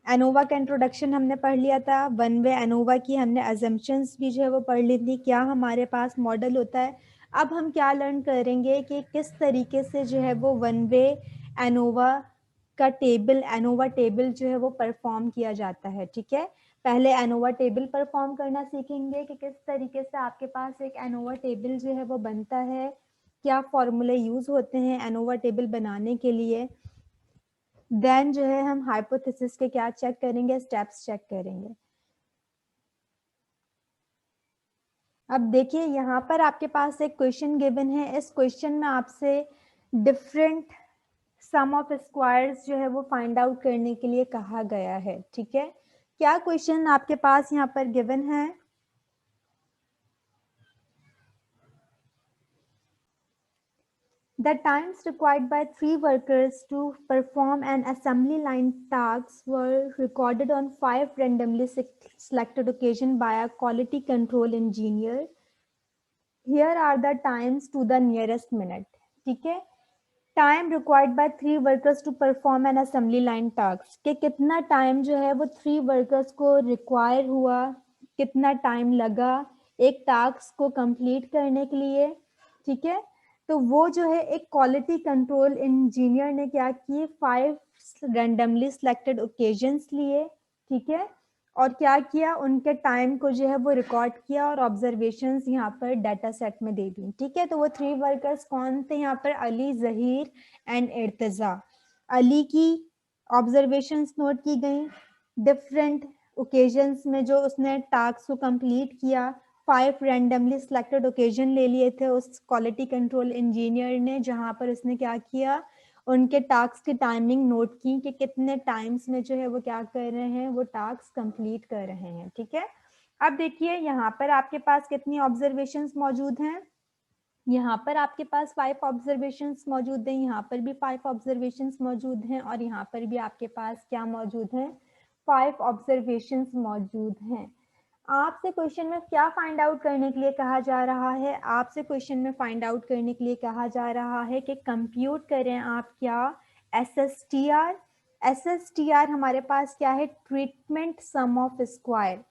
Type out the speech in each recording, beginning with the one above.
ANOVA का introduction हमने पढ़ लिया था, वन वे एनोवा की हमने अजम्पशंस भी जो है वो पढ़ ली थी, क्या हमारे पास मॉडल होता है। अब हम क्या लर्न करेंगे कि किस तरीके से जो है वो वन वे एनोवा का एनोवा टेबल जो है वो परफॉर्म किया जाता है। ठीक है, पहले एनोवा टेबल परफॉर्म करना सीखेंगे कि किस तरीके से आपके पास एक एनोवा टेबल जो है वो बनता है, क्या फॉर्मूले यूज होते हैं एनोवा टेबल बनाने के लिए। देन जो है हम हाइपोथेसिस के क्या चेक करेंगे, स्टेप्स चेक करेंगे। अब देखिए यहाँ पर आपके पास एक क्वेश्चन गिवन है, इस क्वेश्चन में आपसे डिफरेंट सम ऑफ स्क्वायर्स जो है वो फाइंड आउट करने के लिए कहा गया है। ठीक है, क्या क्वेश्चन आपके पास यहाँ पर गिवन है? The times required by 3 workers to perform an assembly line tasks were recorded on 5 randomly selected occasions by a quality control engineer. Here are the times to the nearest minute. ठीक है, time required by 3 workers to perform an assembly line task, कि कितना time जो है वो 3 workers को require हुआ, कितना टाइम लगा एक टास्क को कंप्लीट करने के लिए। ठीक है, तो वो जो है एक क्वालिटी कंट्रोल इंजीनियर ने क्या किए, 5 रैंडमली सिलेक्टेड ओकेजन्स लिए। ठीक है, और क्या किया, उनके टाइम को जो है वो रिकॉर्ड किया और ऑब्जर्वेशंस यहाँ पर डाटा सेट में दे दी। ठीक है, तो वो 3 वर्कर्स कौन थे यहाँ पर, अली, जहीर एंड इर्तजा। अली की ऑब्जर्वेशंस नोट की गई, डिफरेंट ओकेजन्स में जो उसने टास्क को कंप्लीट किया। 5 रैंडमली सिलेक्टेड ओकेजन ले लिए थे उस क्वालिटी कंट्रोल इंजीनियर ने, जहां पर उसने क्या किया, उनके टास्क की टाइमिंग नोट की कि कितने टाइम्स में जो है वो क्या कर रहे हैं, वो टास्क कंप्लीट कर रहे हैं। ठीक है, अब देखिए यहाँ पर आपके पास कितनी ऑब्जर्वेशंस मौजूद हैं, यहाँ पर आपके पास 5 ऑब्जर्वेशंस मौजूद हैं, यहाँ पर भी 5 ऑब्जर्वेशंस मौजूद हैं, और यहाँ पर भी आपके पास क्या मौजूद है, 5 ऑब्जर्वेशंस मौजूद हैं। आपसे क्वेश्चन में क्या फाइंड आउट करने के लिए कहा जा रहा है, आपसे क्वेश्चन में फाइंड आउट करने के लिए कहा जा रहा है कि कंप्यूट करें आप क्या, SSTR। SSTR हमारे पास क्या है, ट्रीटमेंट सम ऑफ स्क्वायर।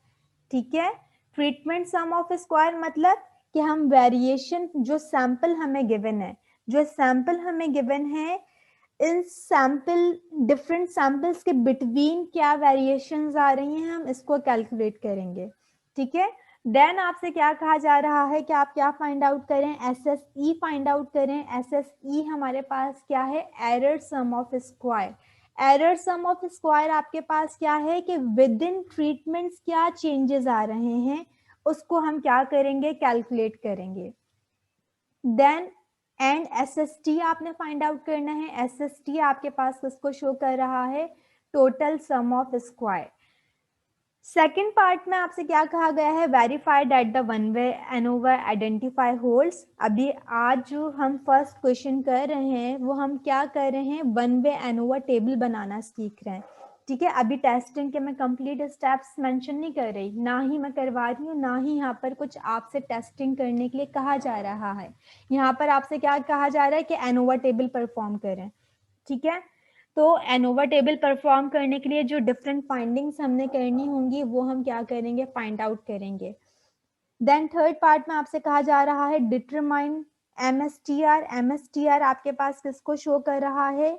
ठीक है, ट्रीटमेंट सम ऑफ स्क्वायर मतलब कि हम वेरिएशन, जो सैंपल हमें गिवन है, जो सैंपल हमें गिवन है, इन सैंपल, डिफरेंट सैंपल्स के बिटवीन क्या वेरिएशंस आ रही हैं, हम इसको कैलकुलेट करेंगे। ठीक है, देन आपसे क्या कहा जा रहा है कि आप क्या फाइंड आउट करें, SSE फाइंड आउट करें। SSE हमारे पास क्या है, error sum of square. Error sum of square आपके पास क्या है कि विद इन ट्रीटमेंट्स क्या चेंजेस आ रहे हैं, उसको हम क्या करेंगे, कैलकुलेट करेंगे। देन एंड SST आपने फाइंड आउट करना है। SST आपके पास किसको शो कर रहा है, total sum of square. Second part में आपसे क्या कहा गया है, verify that the one way ANOVA identify holds. अभी आज जो हम फर्स्ट क्वेश्चन कर रहे हैं वो हम क्या कर रहे हैं, वन वे एनोवा टेबल बनाना सीख रहे हैं। ठीक है, अभी टेस्टिंग के मैं कंप्लीट स्टेप्स मेंशन नहीं कर रही, ना ही मैं करवा रही हूँ, ना ही यहाँ पर कुछ आपसे टेस्टिंग करने के लिए कहा जा रहा है। यहाँ पर आपसे क्या कहा जा रहा है कि एनोवा टेबल परफॉर्म करें। ठीक है, तो एनोवा टेबल परफॉर्म करने के लिए जो डिफरेंट फाइंडिंग्स हमने करनी होंगी वो हम क्या करेंगे, फाइंड आउट करेंगे। देन थर्ड पार्ट में आपसे कहा जा रहा है डिटरमाइन MSTR। MSTR आपके पास किसको शो कर रहा है,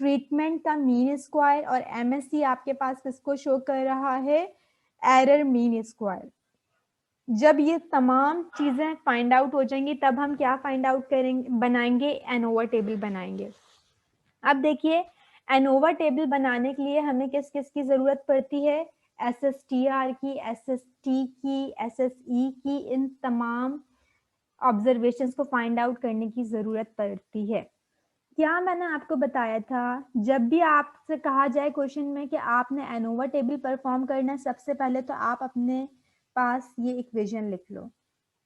ट्रीटमेंट का मीन स्क्वायर, और MSE आपके पास किसको शो कर रहा है, एरर मीन स्क्वायर। जब ये तमाम चीजें फाइंड आउट हो जाएंगी तब हम क्या फाइंड आउट करेंगे, बनाएंगे, एनोवा टेबल बनाएंगे। अब देखिए, एनोवा टेबल बनाने के लिए हमें किस किस की जरूरत पड़ती है, SSTR की, SST की, SSE की, इन तमाम ऑब्जर्वेशंस को फाइंड आउट करने की जरूरत पड़ती है। क्या मैंने आपको बताया था, जब भी आपसे कहा जाए क्वेश्चन में कि आपने एनोवा टेबल परफॉर्म करना है, सबसे पहले तो आप अपने पास ये इक्वेशन लिख लो।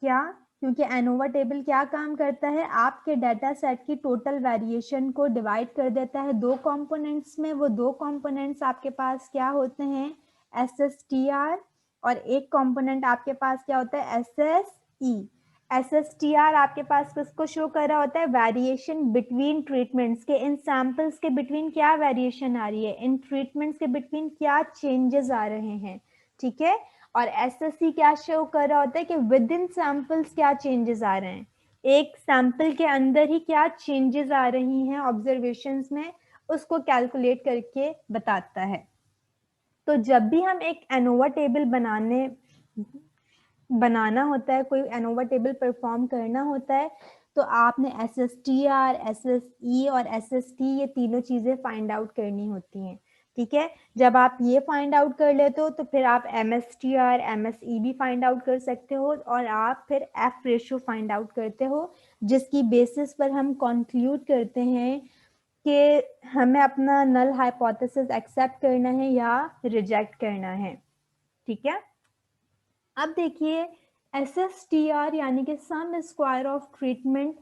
क्या, क्योंकि एनोवा टेबल क्या काम करता है, आपके डाटा सेट की टोटल वेरिएशन को डिवाइड कर देता है 2 कंपोनेंट्स में। वो 2 कंपोनेंट्स आपके पास क्या होते हैं, SSTR, और एक कंपोनेंट आपके पास क्या होता है, SSE। SSTR आपके पास किसको शो कर रहा होता है? वेरिएशन बिटवीन ट्रीटमेंट्स के, इन सैंपल्स के बिटवीन क्या वेरिएशन आ रही है, इन ट्रीटमेंट्स के बिटवीन क्या चेंजेस आ रहे हैं, ठीक है। और SSC क्या शो कर रहा होता है कि विद इन सैंपल्स क्या चेंजेस आ रहे हैं, एक सैंपल के अंदर ही क्या चेंजेस आ रही हैं ऑब्जर्वेशंस में, उसको कैलकुलेट करके बताता है। तो जब भी हम एक एनोवा टेबल बनाना होता है, कोई एनोवा टेबल परफॉर्म करना होता है, तो आपने SSTR, SSE और SST ये तीनों चीजें फाइंड आउट करनी होती हैं, ठीक है। जब आप ये फाइंड आउट कर लेते हो तो फिर आप MSTR, MSE भी फाइंड आउट कर सकते हो, और आप फिर F रेशो फाइंड आउट करते हो, जिसकी बेसिस पर हम कंक्लूड करते हैं कि हमें अपना नल हाइपोथेसिस एक्सेप्ट करना है या रिजेक्ट करना है, ठीक है। अब देखिए SSTR यानी कि सम स्क्वायर ऑफ ट्रीटमेंट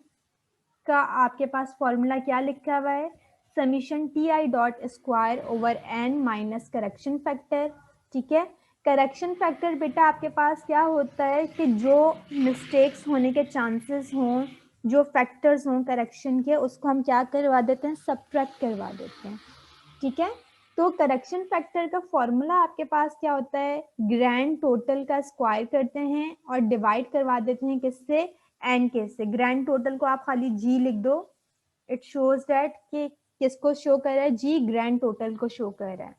का आपके पास फॉर्मूला क्या लिखा हुआ है? Summation TI dot square over N minus correction factor, ठीक है। करेक्शन फैक्टर बेटा आपके पास क्या होता है कि जो मिस्टेक्स होने के चांसेस हों, जो फैक्टर्स हों करेक्शन के, उसको हम क्या करवा देते हैं? सब्ट्रैक्ट करवा देते हैं, ठीक है। तो करेक्शन फैक्टर का फॉर्मूला आपके पास क्या होता है? ग्रैंड टोटल का स्क्वायर करते हैं और डिवाइड करवा देते हैं किससे? एन के से। ग्रैंड टोटल को आप खाली जी लिख दो, इट शोज दैट कि किसको शो कर रहा है? जी ग्रैंड टोटल को शो कर रहा है।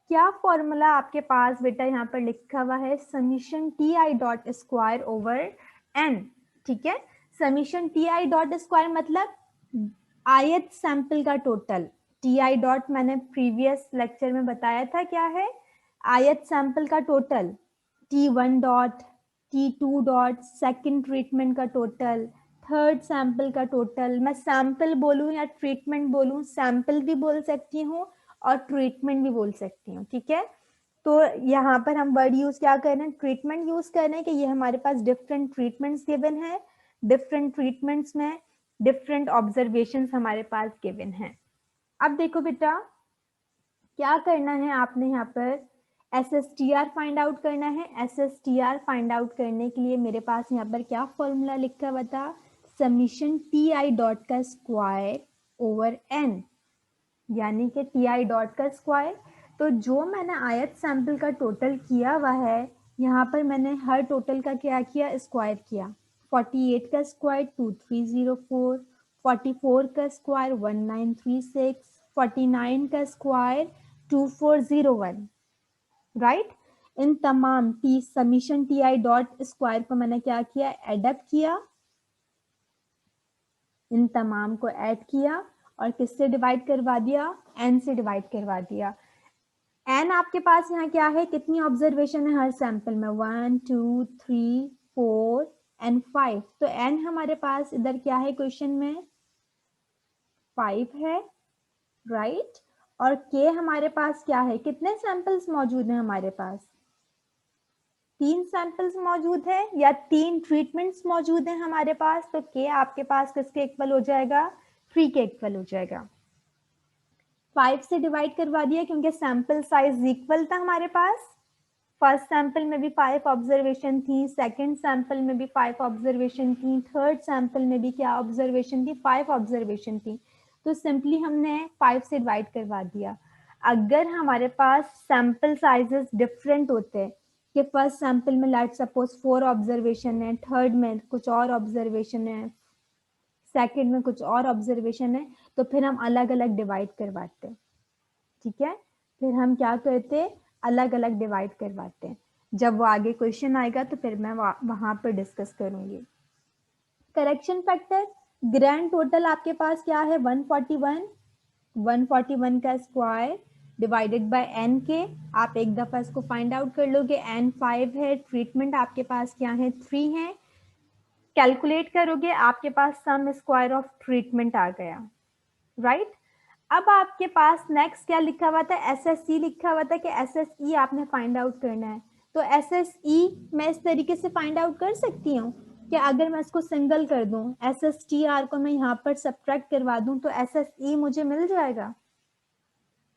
क्या फॉर्मूला आपके पास बेटा यहाँ पर लिखा हुआ है? Summation TI dot square over n, ठीक है। समीशन TI डॉट स्क्वायर मतलब आयत सैंपल का टोटल। TI डॉट मैंने प्रीवियस लेक्चर में बताया था क्या है? आयत सैंपल का total. T1 dot, T2 dot, second treatment का टोटल, थर्ड सैंपल का टोटल। मैं सैंपल बोलूं या ट्रीटमेंट बोलूं, सैंपल भी बोल सकती हूँ और ट्रीटमेंट भी बोल सकती हूँ, ठीक है। तो यहाँ पर हम वर्ड यूज क्या कर रहे हैं? ट्रीटमेंट यूज कर रहे हैं कि ये हमारे पास डिफरेंट ट्रीटमेंट्स गिवन है, डिफरेंट ट्रीटमेंट्स में डिफरेंट ऑब्जर्वेशंस हमारे पास गिवन है। अब देखो बेटा क्या करना है आपने यहाँ पर? SSTR फाइंड आउट करना है। SSTR फाइंड आउट करने के लिए मेरे पास यहाँ पर क्या फॉर्मूला लिखा हुआ था? समीशन TI डॉट का स्क्वायर ओवर N, यानी कि TI डॉट का स्क्वायर। तो जो मैंने आयत सैंपल का टोटल किया हुआ है, यहाँ पर मैंने हर टोटल का क्या किया? स्क्वायर किया। 48 का स्क्वायर 2304, 44 का स्क्वायर 1936, 49 का स्क्वायर 2401, राइट। इन तमाम समीशन TI डॉट स्क्वायर को मैंने क्या किया? एडअप किया, इन तमाम को ऐड किया और किससे डिवाइड करवा दिया? N से डिवाइड करवा दिया। N आपके पास यहाँ क्या है? कितनी ऑब्जर्वेशन है हर सैंपल में? 1 2 3 4 एंड 5। तो N हमारे पास इधर क्या है क्वेश्चन में? 5 है, राइट। और K हमारे पास क्या है? कितने सैंपल्स मौजूद हैं हमारे पास? 3 सैंपल्स मौजूद है या 3 ट्रीटमेंट्स मौजूद हैं हमारे पास। तो K आपके पास किसके इक्वल हो जाएगा? 3 के इक्वल हो जाएगा। 5 से डिवाइड करवा दिया क्योंकि सैंपल साइज इक्वल था हमारे पास। फर्स्ट सैंपल में भी 5 ऑब्जर्वेशन थी, सेकंड सैंपल में भी 5 ऑब्जर्वेशन थी, थर्ड सैंपल में भी क्या ऑब्जर्वेशन थी? 5 ऑब्जर्वेशन थी। तो सिंपली हमने 5 से डिवाइड करवा दिया। अगर हमारे पास सैंपल साइजेस डिफरेंट होते कि फर्स्ट सैंपल में लेट सपोज 4 ऑब्जर्वेशन है, थर्ड में कुछ और ऑब्जर्वेशन है, सेकंड में कुछ और ऑब्जर्वेशन है, तो फिर हम अलग अलग डिवाइड करवाते, ठीक है। फिर हम क्या करते? अलग अलग डिवाइड करवाते हैं। जब वो आगे क्वेश्चन आएगा तो फिर मैं वहां पर डिस्कस करूंगी। करेक्शन फैक्टर, ग्रैंड टोटल आपके पास क्या है? 141। 141 का स्क्वायर डिवाइडेड बाय N के। आप एक दफा इसको फाइंड आउट कर लोगे। N 5 है, ट्रीटमेंट आपके पास क्या है? 3 है। कैलकुलेट करोगे आपके पास सम स्क्वायर ऑफ ट्रीटमेंट आ गया, राइट। अब आपके पास नेक्स्ट क्या लिखा हुआ था? SSE लिखा हुआ था कि SSE आपने फाइंड आउट करना है। तो SSE मैं इस तरीके से फाइंड आउट कर सकती हूँ कि अगर मैं इसको सिंगल कर दूं, SSTR को मैं यहाँ पर सब्ट्रैक्ट करवा दूं तो SSE मुझे मिल जाएगा,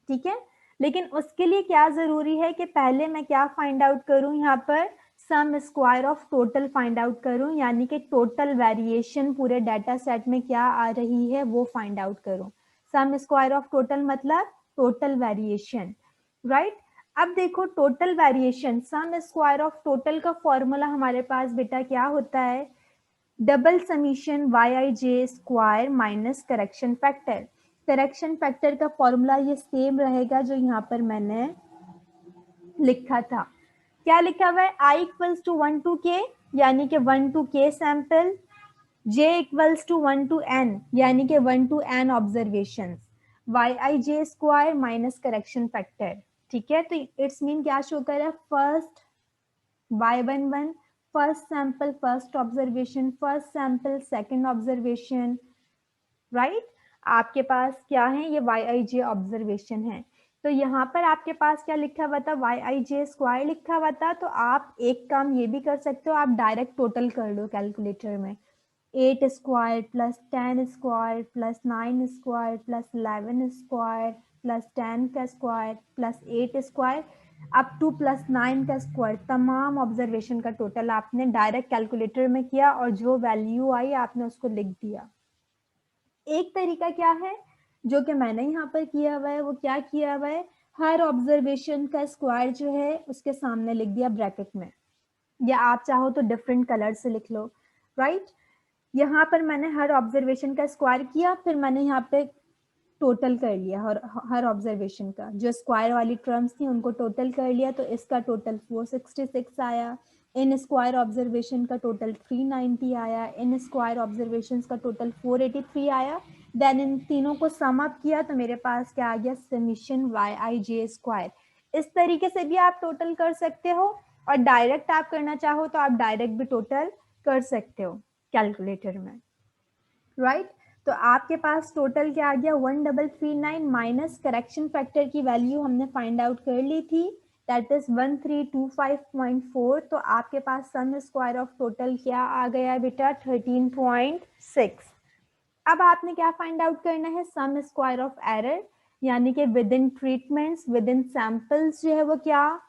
ठीक है। लेकिन उसके लिए क्या जरूरी है कि पहले मैं क्या फाइंड आउट करूं? यहाँ पर sum square of total find out करूं, यानी कि टोटल वेरिएशन पूरे डाटा सेट में क्या आ रही है वो फाइंड आउट करूं। सम स्क्वायर ऑफ टोटल मतलब टोटल वेरिएशन, राइट। अब देखो total variation, sum square of total का फॉर्मूला हमारे पास बेटा क्या होता है, double summation yij square minus correction factor. Correction factor का फॉर्मूला ये सेम रहेगा जो यहाँ पर मैंने लिखा था। क्या लिखा हुआ है, i equals to 1 to k यानी कि 1 to k sample, j equals to 1 to n यानी कि 1 to n observation, yij square minus correction factor. ठीक है, तो इट्स मीन क्या शो कर रहा है, first y11 first sample first observation, first sample second observation, right. आपके पास क्या है, ये yij ऑब्जर्वेशन है। तो यहाँ पर आपके पास क्या लिखा हुआ था, yij स्क्वायर लिखा हुआ था। तो आप एक काम ये भी कर सकते हो, आप डायरेक्ट टोटल कर लो कैलकुलेटर में, 8 square plus 10 square plus 9 square plus 11 square plus 10 का square plus 8 square up two plus 9 का स्क्वायर, तमाम ऑब्जर्वेशन का टोटल आपने डायरेक्ट कैलकुलेटर में किया और जो वैल्यू आई आपने उसको लिख दिया। एक तरीका क्या है जो कि मैंने यहाँ पर किया हुआ है, वो क्या किया हुआ है, हर ऑब्जर्वेशन का स्क्वायर जो है उसके सामने लिख दिया ब्रैकेट में, या आप चाहो तो डिफरेंट कलर से लिख लो, राइट। यहाँ पर मैंने हर ऑब्जर्वेशन का स्क्वायर किया, फिर मैंने यहाँ पे टोटल कर लिया हर ऑब्जर्वेशन का, जो स्क्वायर वाली टर्म्स थी उनको टोटल कर लिया, तो इसका टोटल 466 आया। इन स्क्वायर ऑब्जर्वेशन का टोटल 390 आया, इन स्क्वायर ऑब्जर्वेशंस का टोटल 483 आया। देन इन तीनों को सम अप किया तो मेरे पास क्या आ गया, समीशन yij स्क्वायर। इस तरीके से भी आप टोटल कर सकते हो, और डायरेक्ट आप करना चाहो तो आप डायरेक्ट भी टोटल कर सकते हो कैलकुलेटर में, राइट। तो आपके पास टोटल क्या आ गया, 1339 माइनस करेक्शन फैक्टर की वैल्यू हमने फाइंड आउट कर ली थी, दैट इज 1325.4। तो आपके पास सम स्क्वायर ऑफ टोटल क्या आ गया बेटा, 13.6। अब आपने क्या फाइंड आउट करना है, सम स्क्वायर ऑफ एरर, यानी कि within treatments with in samples जो है वो क्या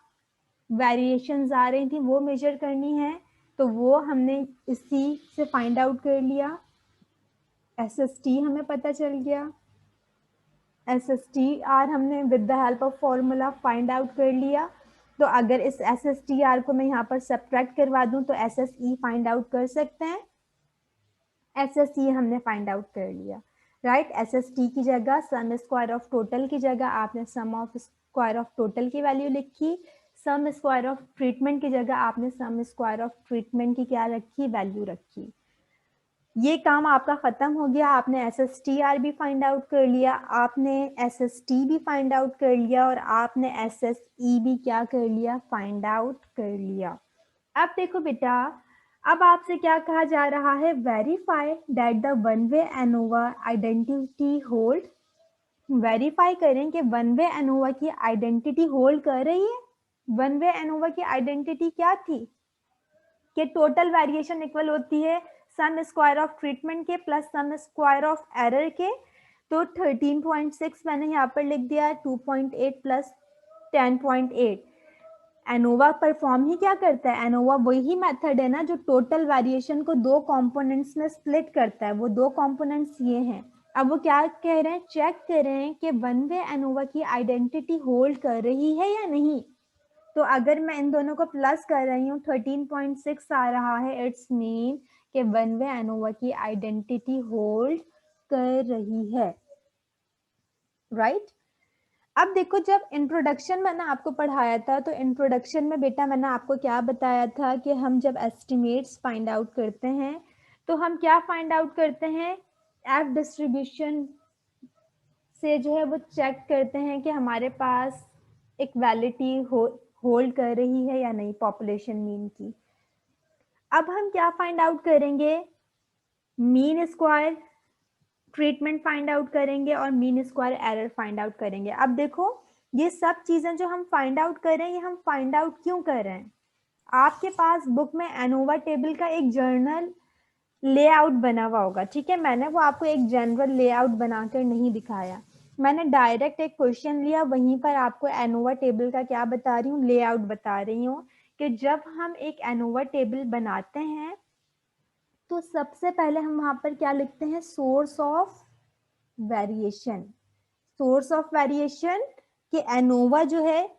वेरिएशंस आ रही थी वो मेजर करनी है। तो वो हमने इसी से फाइंड आउट कर लिया। SST हमें पता चल गया, SSTR हमने with the help of formula find out कर लिया। तो अगर इस SSTR को मैं यहाँ पर सब्ट्रैक्ट करवा दूं तो SSE फाइंड आउट कर सकते हैं। SSE हमने फाइंड आउट कर लिया, राइट। SST की जगह सम स्क्वायर ऑफ टोटल की जगह आपने सम ऑफ स्क्वायर ऑफ टोटल की वैल्यू लिखी, सम स्क्वायर ऑफ ट्रीटमेंट की जगह आपने सम स्क्वायर ऑफ ट्रीटमेंट की क्या रखी, वैल्यू रखी। ये काम आपका खत्म हो गया, आपने SSTR भी फाइंड आउट कर लिया, आपने SST भी फाइंड आउट कर लिया, और आपने SSE भी क्या कर लिया, फाइंड आउट कर लिया। अब देखो बेटा, अब आपसे क्या कहा जा रहा है, verify that the one way ANOVA identity hold. Verify करें कि वन वे एनोवा की आइडेंटिटी होल्ड कर रही है। वन वे एनोवा की आइडेंटिटी क्या थी, कि टोटल वेरिएशन इक्वल होती है सम स्क्वायर ऑफ ट्रीटमेंट के plus sum square of error के। तो 13.6 मैंने यहाँ पर लिख दिया है, 2.8 प्लस 10.8। एनोवा परफॉर्म ही क्या करता है, एनोवा वही मेथड है ना जो टोटल वेरिएशन को दो कंपोनेंट्स में स्प्लिट करता है। वो दो कंपोनेंट्स ये हैं। अब वो क्या कह रहे हैं, चेक कर रहे हैं कि वन वे एनोवा की आइडेंटिटी होल्ड कर रही है या नहीं। तो अगर मैं इन दोनों को प्लस कर रही हूँ 13.6 आ रहा है, इट्स मीन कि वन वे एनोवा की आइडेंटिटी होल्ड कर रही है, राइट। अब देखो, जब इंट्रोडक्शन मैंने आपको पढ़ाया था तो इंट्रोडक्शन में बेटा मैंने आपको क्या बताया था कि हम जब एस्टिमेट्स फाइंड आउट करते हैं तो हम क्या फाइंड आउट करते हैं, एफ डिस्ट्रीब्यूशन से जो है वो चेक करते हैं कि हमारे पास इक्वालिटी होल्ड कर रही है या नहीं पॉपुलेशन मीन की। अब हम क्या फाइंड आउट करेंगे, mean square treatment find out करेंगे और mean square error find out करेंगे। अब देखो, ये सब चीजें जो हम फाइंड आउट कर रहे हैं, ये हम फाइंड आउट क्यों कर रहे हैं। आपके पास बुक में एनोवा टेबल का एक जर्नल लेआउट बना हुआ होगा, ठीक है। मैंने वो आपको एक जनरल लेआउट बनाकर नहीं दिखाया, मैंने डायरेक्ट एक क्वेश्चन लिया, वहीं पर आपको एनोवा टेबल का क्या बता रही हूँ, लेआउट बता रही हूँ कि जब हम एक एनोवा टेबल बनाते हैं तो सबसे पहले हम वहां पर क्या लिखते हैं, source of variation. Source of variation कि एनोवा जो है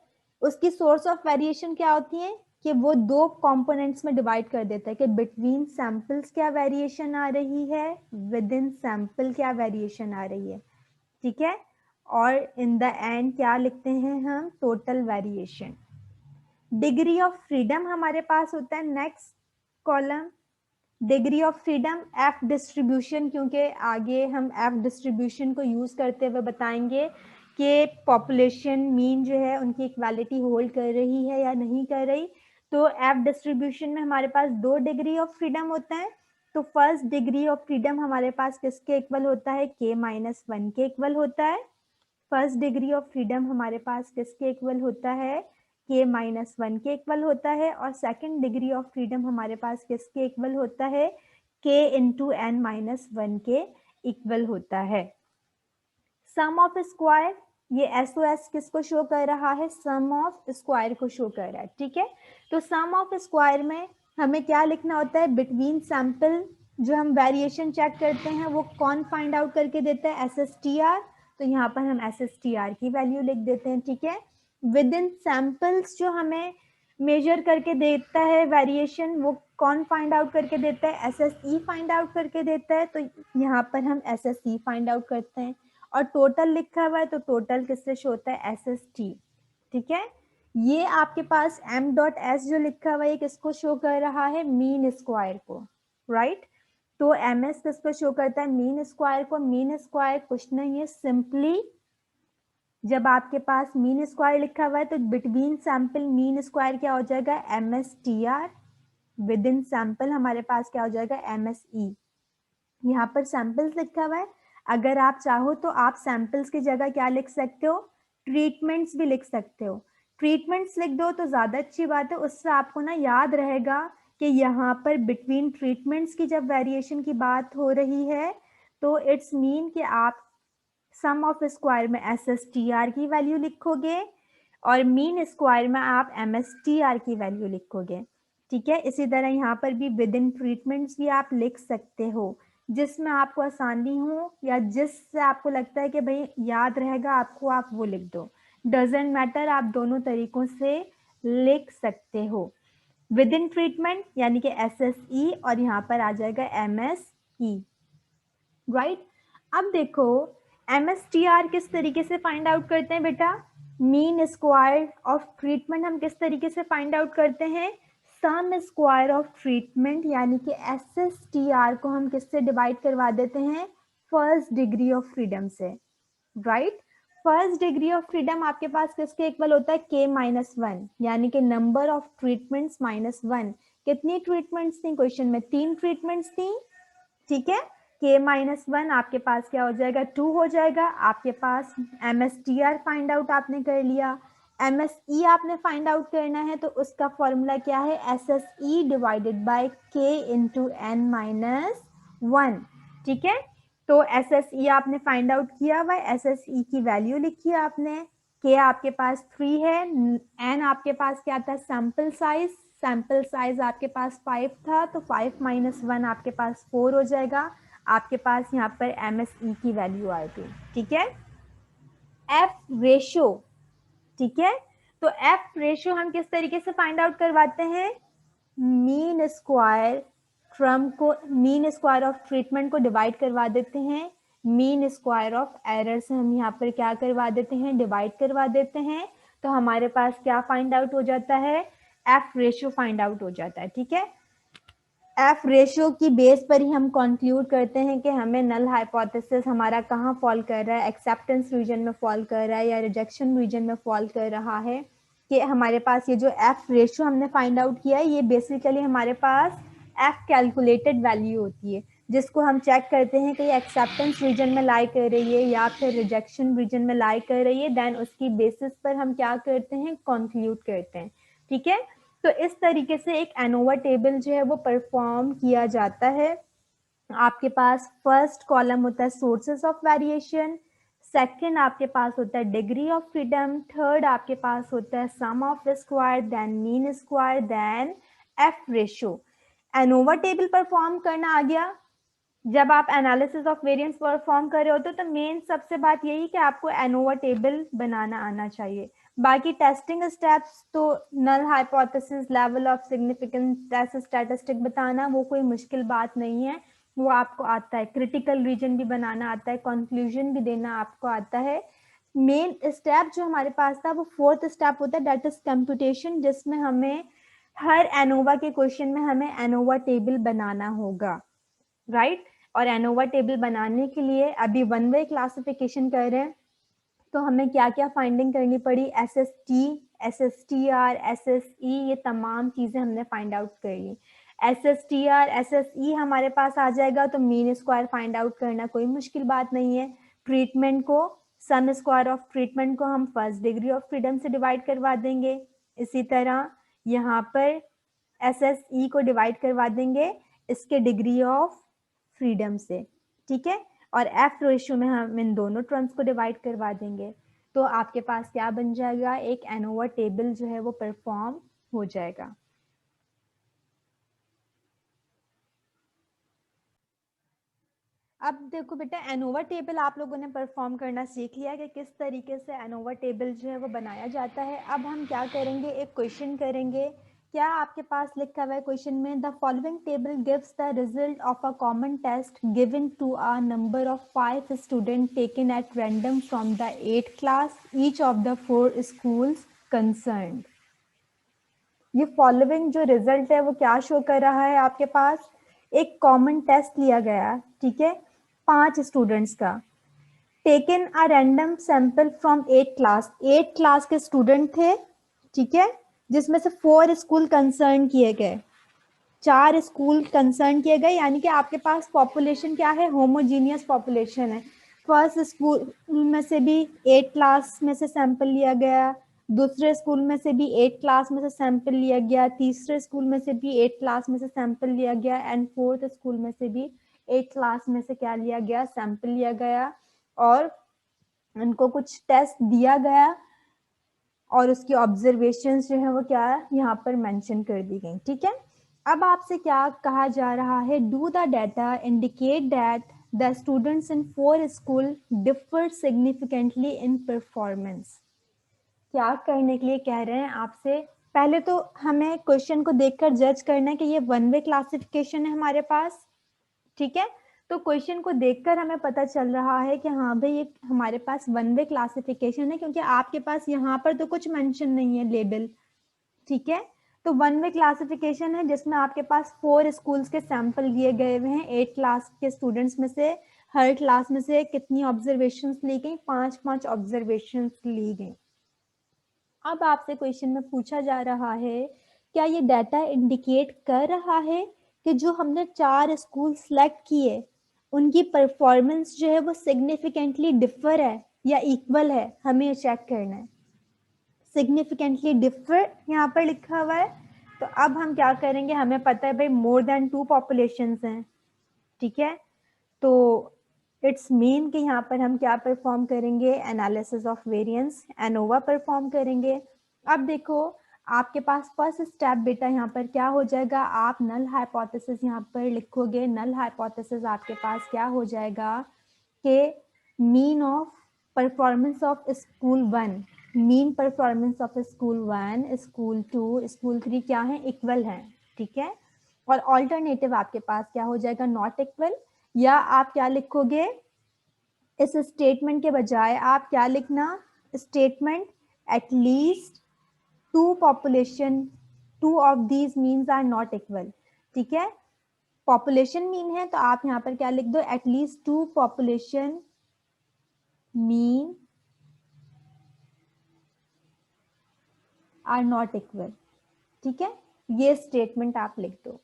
उसकी सोर्स ऑफ वेरिएशन क्या होती है कि वो दो कंपोनेंट्स में डिवाइड कर देता है कि बिटवीन सैंपल्स क्या वेरिएशन आ रही है, विद इन सैंपल क्या वेरिएशन आ रही है, ठीक है। और इन द एंड क्या लिखते हैं हम, total variation. Degree of freedom हमारे पास होता है next column. Degree of freedom F distribution, क्योंकि आगे हम एफ डिस्ट्रीब्यूशन को यूज करते हुए बताएंगे कि पॉपुलेशन मीन जो है उनकी इक्वालिटी होल्ड कर रही है या नहीं कर रही। तो एफ डिस्ट्रीब्यूशन में हमारे पास दो डिग्री ऑफ फ्रीडम होता है। तो फर्स्ट डिग्री ऑफ फ्रीडम हमारे पास किसके इक्वल होता है, k माइनस 1 के इक्वल होता है। फर्स्ट डिग्री ऑफ फ्रीडम हमारे पास किसके इक्वल होता है, k माइनस 1 के इक्वल होता है। और सेकेंड डिग्री ऑफ फ्रीडम हमारे पास किसके इक्वल होता है, k इंटू एन माइनस 1 के इक्वल होता है। सम ऑफ स्क्वायर, ये एसओएस किसको शो कर रहा है, सम ऑफ स्क्वायर को शो कर रहा है, ठीक है। तो सम ऑफ स्क्वायर में हमें क्या लिखना होता है, बिटवीन सैंपल जो हम वेरिएशन चेक करते हैं वो कौन फाइंड आउट करके देता है, SSTR। तो यहाँ पर हम SSTR की वैल्यू लिख देते हैं, ठीक है। विद इन सैंपल्स जो हमें मेजर करके देता है वेरिएशन, वो कौन फाइंड आउट करके देता है, SSE फाइंड आउट करके देता है। तो यहाँ पर हम SSE फाइंड आउट करते हैं। और टोटल लिखा हुआ है तो टोटल किससे शो होता है, SST, ठीक है। ये आपके पास m.s जो लिखा हुआ है किसको शो कर रहा है, मीन स्क्वायर को, राइट। तो ms किसको शो करता है, मीन स्क्वायर को। मीन स्क्वायर कुछ नहीं है, सिंपली जब आपके पास मीन स्क्वायर लिखा हुआ है तो बिटवीन सैंपल मीन स्क्वायर क्या हो जाएगा, MSTR। विद इन सैंपल हमारे पास क्या हो जाएगा, MSE। यहाँ पर सैंपल्स लिखा हुआ है, अगर आप चाहो तो आप सैंपल्स की जगह क्या लिख सकते हो, ट्रीटमेंट्स भी लिख सकते हो। ट्रीटमेंट्स लिख दो तो ज़्यादा अच्छी बात है, उससे आपको ना याद रहेगा कि यहाँ पर बिटवीन ट्रीटमेंट्स की जब वेरिएशन की बात हो रही है तो इट्स मीन कि आप सम ऑफ स्क्वायर में SSTR की वैल्यू लिखोगे और मीन स्क्वायर में आप MSTR की वैल्यू लिखोगे, ठीक है। इसी तरह यहाँ पर भी विद इन ट्रीटमेंट्स भी आप लिख सकते हो, जिसमें आपको आसानी हो या जिससे आपको लगता है कि भाई याद रहेगा आपको, आप वो लिख दो। डजेंट मैटर, आप दोनों तरीकों से लिख सकते हो। विद इन ट्रीटमेंट यानी कि SSE और यहाँ पर आ जाएगा MSE, राइट। अब देखो MSTR किस तरीके से फाइंड आउट करते हैं बेटा, मीन स्क्वायर ऑफ ट्रीटमेंट हम किस तरीके से फाइंड आउट करते हैं, सम स्क्वायर ऑफ ट्रीटमेंट यानी कि SSTR को हम किससे डिवाइड करवा देते हैं, फर्स्ट डिग्री ऑफ फ्रीडम से, right. First degree of freedom आपके पास किसके इक्वल होता है, k माइनस 1 यानी कि नंबर ऑफ ट्रीटमेंट्स माइनस 1। कितनी ट्रीटमेंट्स थी क्वेश्चन में, 3 ट्रीटमेंट्स थी, ठीक है। k माइनस 1 आपके पास क्या हो जाएगा, 2 हो जाएगा। आपके पास MSTR फाइंड आउट आपने कर लिया, MSE आपने फाइंड आउट करना है तो उसका फॉर्मूला क्या है, SSE divided by k into n minus 1, ठीक है। तो SSE आपने फाइंड आउट किया हुआ है, SSE की वैल्यू लिखी है आपने, k आपके पास 3 है, n आपके पास क्या था, सैंपल साइज, सैंपल साइज आपके पास 5 था तो 5 माइनस 1 आपके पास 4 हो जाएगा। आपके पास यहाँ पर MSE की वैल्यू आएगी, ठीक है। F रेशो, ठीक है। तो F रेशो हम किस तरीके से फाइंड आउट करवाते हैं, मीन स्क्वायर फ्रॉम को, मीन स्क्वायर ऑफ ट्रीटमेंट को डिवाइड करवा देते हैं, मीन स्क्वायर ऑफ एरर से हम यहाँ पर क्या करवा देते हैं, डिवाइड करवा देते हैं। तो हमारे पास क्या फाइंड आउट हो जाता है, एफ रेशियो फाइंड आउट हो जाता है, ठीक है। एफ रेशियो की बेस पर ही हम कंक्लूड करते हैं कि हमें नल हाइपोथेसिस हमारा कहाँ फॉल कर रहा है, एक्सेप्टेंस रीजन में फॉल कर रहा है या रिजेक्शन रीजन में फॉल कर रहा है। कि हमारे पास ये जो एफ रेशियो हमने फाइंड आउट किया है ये बेसिकली हमारे पास एफ कैलकुलेटेड वैल्यू होती है, जिसको हम चेक करते हैं कि ये एक्सेप्टेंस रीजन में लाई कर रही है या फिर रिजेक्शन रीजन में लाई कर रही है। देन उसकी बेसिस पर हम क्या करते हैं, कंक्लूड करते हैं, ठीक है। तो इस तरीके से एक एनोवा टेबल जो है वो परफॉर्म किया जाता है। आपके पास फर्स्ट कॉलम होता है सोर्सेस ऑफ वेरिएशन, सेकंड आपके पास होता है डिग्री ऑफ फ्रीडम, थर्ड आपके पास होता है sum of square, then mean square, then F ratio. ANOVA table perform करना आ गया। जब आप एनालिसिस ऑफ वेरिएंस परफॉर्म कर रहे होते हो तो मेन सबसे बात यही कि आपको एनोवा टेबल बनाना आना चाहिए। बाकी टेस्टिंग स्टेप्स तो null hypothesis, level of significance, ऐसे स्टैटिस्टिक बताना वो कोई मुश्किल बात नहीं है, वो आपको आता है। क्रिटिकल रीजन भी बनाना आता है, कंक्लूजन भी देना आपको आता है। मेन स्टेप जो हमारे पास था वो फोर्थ स्टेप होता है, दैट इज कंप्यूटेशन, जिसमें हमें हर एनोवा के क्वेश्चन में हमें एनोवा टेबल बनाना होगा, राइट। और एनोवा टेबल बनाने के लिए अभी वन वे क्लासिफिकेशन कर रहे हैं, तो हमें क्या क्या फाइंडिंग करनी पड़ी, S S T, S S T R, S S E, ये तमाम चीजें हमने फाइंड आउट कर ली। S S T R, S S E हमारे पास आ जाएगा तो मीन स्क्वायर फाइंड आउट करना कोई मुश्किल बात नहीं है। ट्रीटमेंट को, सम स्क्वायर ऑफ ट्रीटमेंट को हम फर्स्ट डिग्री ऑफ फ्रीडम से डिवाइड करवा देंगे। इसी तरह यहाँ पर एस एस ई को डिवाइड करवा देंगे इसके डिग्री ऑफ फ्रीडम से, ठीक है। और एफ रेशियो में हम इन दोनों टर्म्स को डिवाइड करवा देंगे, तो आपके पास क्या बन जाएगा, एक एनोवा टेबल जो है वो परफॉर्म हो जाएगा। अब देखो बेटा, एनोवा टेबल आप लोगों ने परफॉर्म करना सीख लिया कि किस तरीके से एनोवा टेबल जो है वो बनाया जाता है। अब हम क्या करेंगे, एक क्वेश्चन करेंगे। क्या आपके पास लिखा हुआ है क्वेश्चन में, the following table gives the result of a common test given to a number of 5 student taken at random from the 8th class each of the 4 schools concerned. ये फॉलोइंग जो result है वो क्या show कर रहा है, आपके पास एक कॉमन टेस्ट लिया गया, ठीक है, 5 स्टूडेंट्स का, taken a random sample from 8 class, 8 class के स्टूडेंट थे, ठीक है, जिसमें से 4 स्कूल कंसर्न किए गए, 4 स्कूल कंसर्न किए गए, यानी कि आपके पास पॉपुलेशन क्या है, होमोजीनियस पॉपुलेशन है। फर्स्ट स्कूल में से भी 8 क्लास में से सैंपल लिया गया, दूसरे स्कूल में से भी 8 क्लास में से सैंपल लिया गया, तीसरे स्कूल में से भी 8 क्लास में से सैंपल लिया गया, एंड फोर्थ स्कूल में से भी 8 क्लास में से क्या लिया गया, सैंपल लिया गया, और उनको कुछ टेस्ट दिया गया और उसकी ऑब्जर्वेशंस जो है वो क्या यहाँ पर मेंशन कर दी गई, ठीक है। अब आपसे क्या कहा जा रहा है, do the data indicate that the students in 4 school differ significantly in performance. क्या करने के लिए कह रहे हैं आपसे, पहले तो हमें क्वेश्चन को देखकर जज करना है कि ये वन वे क्लासिफिकेशन है हमारे पास, ठीक है। तो क्वेश्चन को देखकर हमें पता चल रहा है कि हाँ भाई ये हमारे पास वन वे क्लासिफिकेशन है, क्योंकि आपके पास यहाँ पर तो कुछ मेंशन नहीं है लेबल, ठीक है। तो वन वे क्लासिफिकेशन है जिसमें आपके पास 4 स्कूल्स के सैंपल दिए गए हुए हैं, 8 क्लास के स्टूडेंट्स में से हर क्लास में से कितनी ऑब्जर्वेशंस ली गई, 5-5 ऑब्जर्वेशंस ली गई। अब आपसे क्वेश्चन में पूछा जा रहा है, क्या ये डाटा इंडिकेट कर रहा है कि जो हमने 4 स्कूल सेलेक्ट किए उनकी परफॉर्मेंस जो है वो सिग्निफिकेंटली डिफर है या इक्वल है, हमें ये चेक करना है। सिग्निफिकेंटली डिफर यहाँ पर लिखा हुआ है, तो अब हम क्या करेंगे, हमें पता है भाई मोर देन 2 पॉपुलेशंस हैं, ठीक है। तो इट्स मीन कि यहाँ पर हम क्या परफॉर्म करेंगे, analysis of variance, ANOVA perform करेंगे। अब देखो आपके पास फर्स्ट स्टेप बेटा यहाँ पर क्या हो जाएगा, आप नल हाइपोथेसिस यहाँ पर लिखोगे। नल हाइपोथेसिस आपके पास क्या हो जाएगा कि mean of performance of school 1, mean performance of school 1, school 2, school 3 क्या है, इक्वल है, ठीक है। और ऑल्टरनेटिव आपके पास क्या हो जाएगा, नॉट इक्वल, या आप क्या लिखोगे, इस स्टेटमेंट के बजाय आप क्या लिखना, statement at least 2 population, 2 of these means are not equal, ठीक है। पॉपुलेशन मीन है तो आप यहाँ पर क्या लिख दो, at least 2 population mean are not equal, ठीक है। ये स्टेटमेंट आप लिख दो।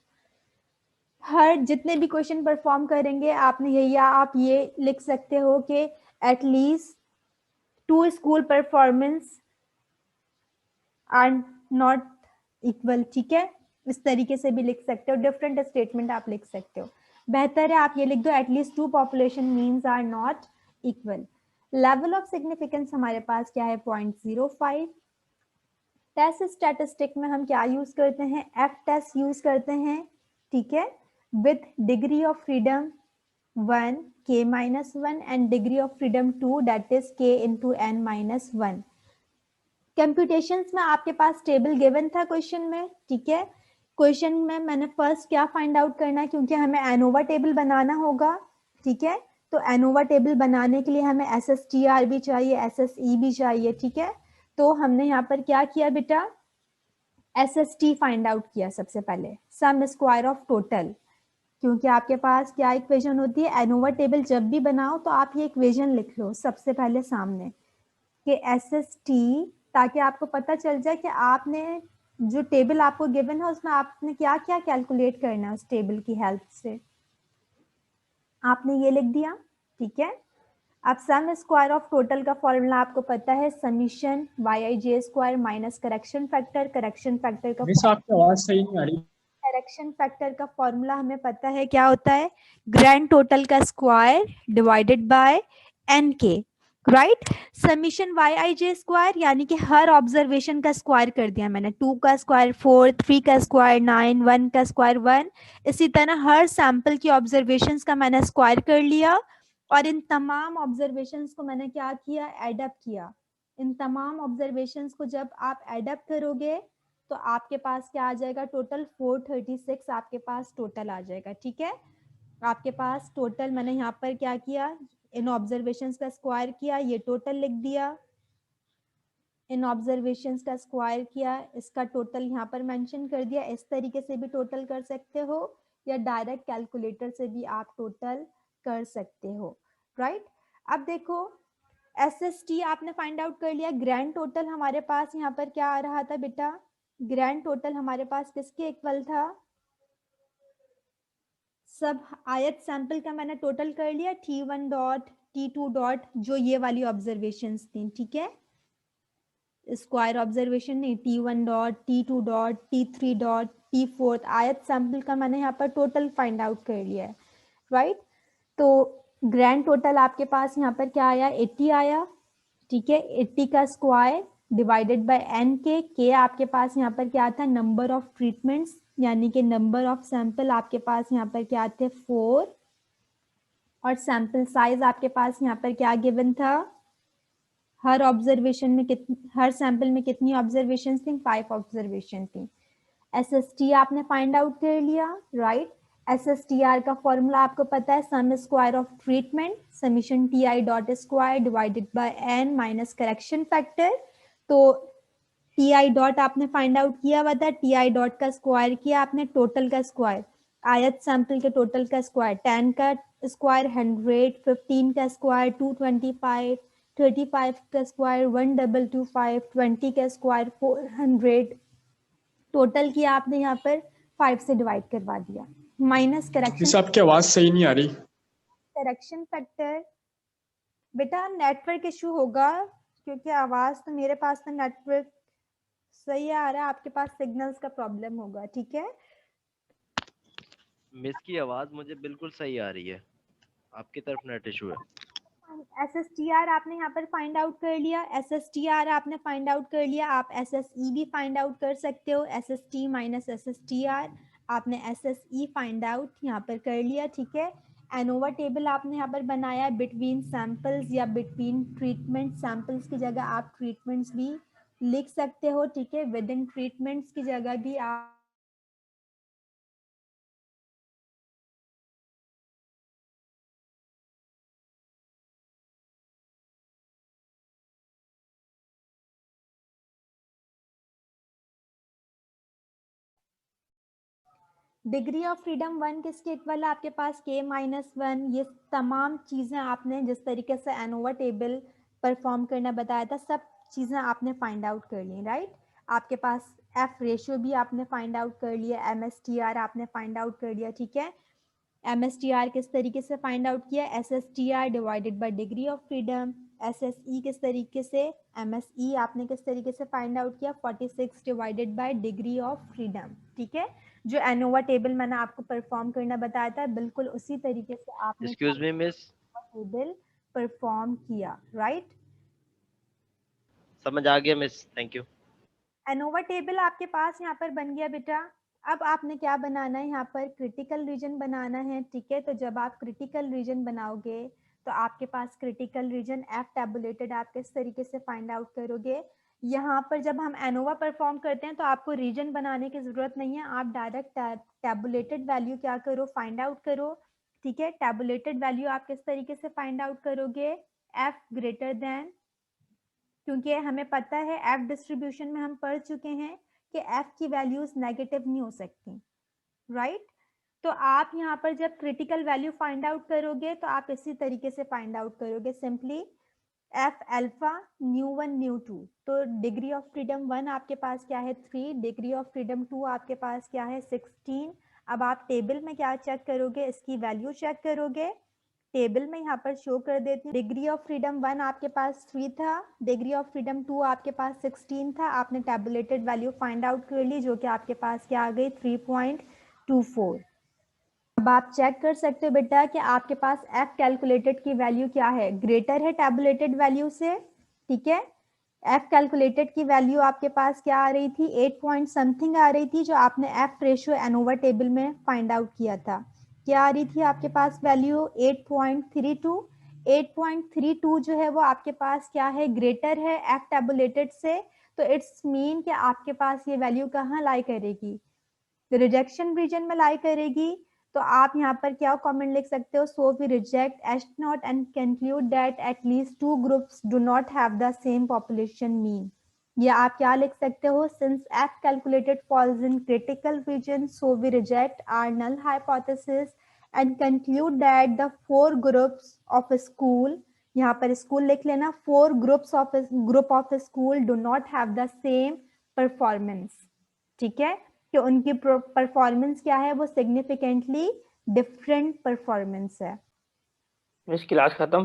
हर जितने भी क्वेश्चन परफॉर्म करेंगे आपने ये, या आप ये लिख सकते हो कि at least 2 school performance are not equal, ठीक है। इस तरीके से भी लिख सकते हो, डिफरेंट स्टेटमेंट आप लिख सकते हो। बेहतर है आप ये लिख दो, at least 2 population means are not equal. Level of significance हमारे पास क्या है 0.05। टेस्ट स्टैटिस्टिक में हम क्या यूज करते हैं, एफ टेस्ट यूज करते हैं, ठीक है, with degree of freedom 1 k-1 and degree of freedom 2 that is k into n-1। Computations में आपके पास टेबल गिवन था क्वेश्चन में, ठीक है। क्वेश्चन में मैंने फर्स्ट क्या फाइंड आउट करना है, क्योंकि हमें एनोवा टेबल बनाना होगा, ठीक है। तो एनोवा टेबल बनाने के लिए हमें SSTR भी चाहिए, SSE भी चाहिए, ठीक है। तो हमने यहाँ पर क्या किया बेटा, SST फाइंड आउट किया सबसे पहले, सम स्क्वायर ऑफ टोटल, क्योंकि आपके पास क्या इक्वेशन होती है, एनोवा टेबल जब भी बनाओ तो आप ये इक्वेशन लिख लो सबसे पहले सामने कि SST, ताकि आपको पता चल जाए कि आपने जो टेबल आपको गिवन है उसमें आपने क्या क्या कैलकुलेट करना है, उस टेबल की हेल्प से आपने ये लिख दिया, ठीक है। अब सम स्क्वायर ऑफ टोटल का फॉर्मूला आपको पता है, summation YIJ square minus correction factor. Miss आपकी आवाज सही नहीं आ रही। करेक्शन फैक्टर का फॉर्मूला हमें पता है क्या होता है, ग्रैंड टोटल का square divided bye NK, right. Summation YIJ square यानी कि हर ऑब्जर्वेशन का स्क्वायर कर दिया मैंने, 2 का स्क्वायर 4, 3 का स्क्वायर 9, 1 का स्क्वायर 1, इसी तरह हर सैंपल की ऑब्जर्वेशंस का मैंने स्क्वायर कर लिया, और इन तमाम ऑब्जर्वेशंस को मैंने क्या किया, एडअप किया। इन तमाम ऑब्जर्वेशंस को जब आप एडअप करोगे तो आपके पास क्या आ जाएगा, टोटल 436 आपके पास टोटल आ जाएगा, ठीक है। आपके पास टोटल मैंने यहाँ पर क्या किया, इन ऑब्जर्वेशंस का स्क्वायर किया, ये टोटल लिख दिया, इन ऑब्जर्वेशंस का स्क्वायर किया, इसका टोटल यहाँ पर मेंशन कर दिया। इस तरीके से भी टोटल कर सकते हो, या डायरेक्ट कैलकुलेटर से भी आप टोटल कर सकते हो, राइट। अब देखो SST आपने फाइंड आउट कर लिया, ग्रैंड टोटल हमारे पास यहाँ पर क्या आ रहा था बेटा, ग्रैंड टोटल हमारे पास किसके इक्वल था, सब आयत सैंपल का मैंने टोटल कर लिया, T1 डॉट T2 डॉट जो ये वाली ऑब्जर्वेशंस थी, ठीक है, स्क्वायर ऑब्जर्वेशन नहीं, T1 dot T2 dot T3 dot T4 आयत सैंपल का मैंने यहाँ पर टोटल फाइंड आउट कर लिया है, राइट। तो ग्रैंड टोटल आपके पास यहाँ पर क्या आया, 80 आया, ठीक है। 80 का स्क्वायर डिवाइडेड बाय NK, के आपके पास यहाँ पर क्या था, नंबर ऑफ ट्रीटमेंट्स यानी कि नंबर ऑफ सैंपल आपके पास यहाँ पर क्या थे 4, और सैंपल साइज आपके पास यहाँ पर क्या गिवन था, हर ऑब्जर्वेशन में हर सैंपल में कितनी ऑब्जर्वेशन थी, 5 ऑब्जर्वेशन थी। SST आपने फाइंड आउट कर लिया, राइट। SSTR का फॉर्मूला आपको पता है, sum square of treatment summation TI dot square divided by N minus correction factor. तो TI डॉट आपने फाइंड आउट किया हुआ था, TI डॉट का स्क्वायर किया आपने, टोटल का स्क्वायर, आयत सैंपल के टोटल का स्क्वायर 10 का स्क्वायर 100, 15 का स्क्वायर 225, 35 का स्क्वायर 1225, 20 का स्क्वायर 400, टोटल किया आपने यहाँ पर 5 से डिवाइड करवा दिया, माइनस मिस आपकी आवाज सही नहीं आ रही। Correction factor. बेटा नेटवर्क इशू होगा, क्योंकि आवाज तो मेरे पास तो नेटवर्क सही आ रहा है, आपके पास सिग्नल्स का प्रॉब्लम होगा, ठीक है। मिस की आवाज मुझे बिल्कुल सही आ रही है, आपकी तरफ नेट इशू है। SSTR आपने यहाँ पर फाइंड आउट कर लिया, SSTR आपने फाइंड आउट कर लिया, आप SSE भी फाइंड आउट कर सकते हो, SST माइनस SSTR, आपने SSE फाइंड आउट यहाँ पर कर लिया, ठीक है। एनोवा टेबल आपने यहाँ पर बनाया बिटवीन सैंपल्स या बिटवीन ट्रीटमेंट, सैंपल्स की जगह आप ट्रीटमेंट्स भी लिख सकते हो, ठीक है, विद इन ट्रीटमेंट्स की जगह भी आप डिग्री ऑफ फ्रीडम 1 किसके इक्वल है आपके पास, k-1। ये तमाम चीज़ें आपने जिस तरीके से एनोवा टेबल परफॉर्म करना बताया था, सब चीज़ें आपने फाइंड आउट कर ली, राइट। आपके पास एफ रेशियो भी आपने फाइंड आउट कर लिया, MSTR आपने फाइंड आउट कर लिया, ठीक है। MSTR किस तरीके से फाइंड आउट किया, SSTR divided by degree of freedom. SSE किस तरीके से, MSE आपने किस तरीके से फाइंड आउट किया, 46 divided by degree of freedom, ठीक है। जो एनोवा टेबल मैंने आपको परफॉर्म करना बताया था, बिल्कुल उसी तरीके से आपने excuse me miss, table perform किया, राइट। समझ आ गया miss, thank you. ANOVA table आपके पास यहाँ पर बन गया बेटा। अब आपने क्या बनाना है, यहाँ पर क्रिटिकल रीजन बनाना है, ठीक है। तो जब आप क्रिटिकल रीजन बनाओगे तो आपके पास क्रिटिकल रीजन एफ टैबुलेटेड आप किस तरीके से फाइंड आउट करोगे। यहाँ पर जब हम एनोवा परफॉर्म करते हैं तो आपको रीजन बनाने की जरूरत नहीं है, आप डायरेक्ट टैबुलेटेड वैल्यू क्या करो, फाइंड आउट करो, ठीक है। टैबुलेटेड वैल्यू आप किस तरीके से फाइंड आउट करोगे, एफ ग्रेटर देन, क्योंकि हमें पता है एफ डिस्ट्रीब्यूशन में हम पढ़ चुके हैं कि एफ की वैल्यूज नेगेटिव नहीं हो सकती, राइट। तो आप यहाँ पर जब क्रिटिकल वैल्यू फाइंड आउट करोगे तो आप इसी तरीके से फाइंड आउट करोगे, simply F alpha new 1 new 2। तो डिग्री ऑफ फ्रीडम 1 आपके पास क्या है 3, डिग्री ऑफ फ्रीडम 2 आपके पास क्या है 16। अब आप टेबल में क्या चेक करोगे, इसकी वैल्यू चेक करोगे। टेबल में यहाँ पर शो कर देती हूँ, डिग्री ऑफ फ्रीडम 1 आपके पास 3 था, डिग्री ऑफ फ्रीडम 2 आपके पास 16 था। आपने टैबुलेटेड वैल्यू फाइंड आउट कर ली जो कि आपके पास क्या आ गई 3.24। अब आप चेक कर सकते हो बेटा कि आपके पास एफ कैलकुलेटेड की वैल्यू क्या है, ग्रेटर है टैबुलेटेड वैल्यू से, ठीक है। एफ कैलकुलेटेड की वैल्यू आपके पास क्या आ रही थी 8 पॉइंट समथिंग आ रही थी, जो आपने एफ रेशियो एनोवा टेबल में फाइंड आउट किया था। क्या आ रही थी आपके पास वैल्यू 8.32। 8.32 जो है वो आपके पास क्या है, ग्रेटर है एफ टैबुलेटेड से। तो इट्स मीन कि आपके पास ये वैल्यू कहाँ लाई करेगी, रिजेक्शन रीजन में लाई करेगी। तो आप यहाँ पर क्या कमेंट लिख सकते हो, so we reject H naught and conclude that at least 2 groups do not have the same population mean. या आप क्या लिख सकते हो, since F calculated falls in critical region so we reject our null hypothesis and conclude that the 4 groups of school, यहाँ पर school लिख लेना, 4 group of school do not have the same performance, ठीक है। कि उनकी परफॉर्मेंस क्या है, वो सिग्निफिकेंटली डिफरेंट परफॉर्मेंस है। मिस क्लास खत्म।